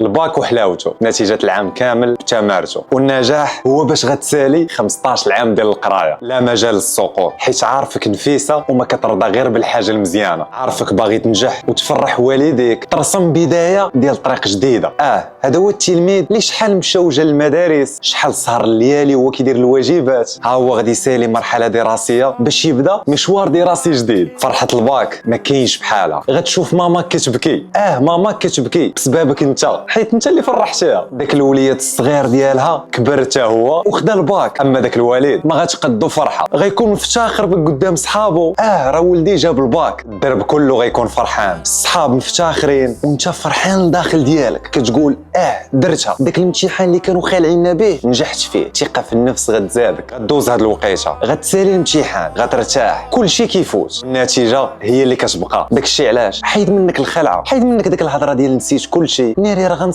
الباك وحلاوته نتيجة العام كامل بتمارته، والنجاح هو باش غتسالي 15 عام ديال القرايه، لا مجال للسقوط، حيت عارفك نفيسه وما كترضى غير بالحاجه المزيانه، عارفك باغي تنجح وتفرح والديك، ترسم بدايه ديال طريق جديده. هذا هو التلميذ اللي شحال مشى وجا للمدارس، شحال سهر الليالي وهو كيدير الواجبات، ها هو غادي يسالي مرحله دراسيه باش يبدا مشوار دراسي جديد. فرحه الباك ما كاينش بحالها، غتشوف ماما كتبكي، ماما كتبكي بسببك انت، حيت انت اللي فرحتيها. داك الوليد الصغير ديالها كبر حتى هو وخدا الباك، اما داك الوالد ما غاتقدو فرحه، غيكون مفتخر بك قدام صحابو، راه ولدي جاب الباك. الدرب كله غيكون فرحان، الصحاب مفتخرين وانت فرحان لداخل ديالك، كتقول درتها. داك الامتحان اللي كانوا خالعين به نجحت فيه، ثقه في النفس غتزادك. غدوز هاد الوقيته، غتسالي الامتحان، غترتاح، كلشي كيفوت، النتيجه هي اللي كتبقى. داكشي علاش حيد منك الخلعه، حيد منك ديك الهضره ديال نسيت كلشي، ناري راه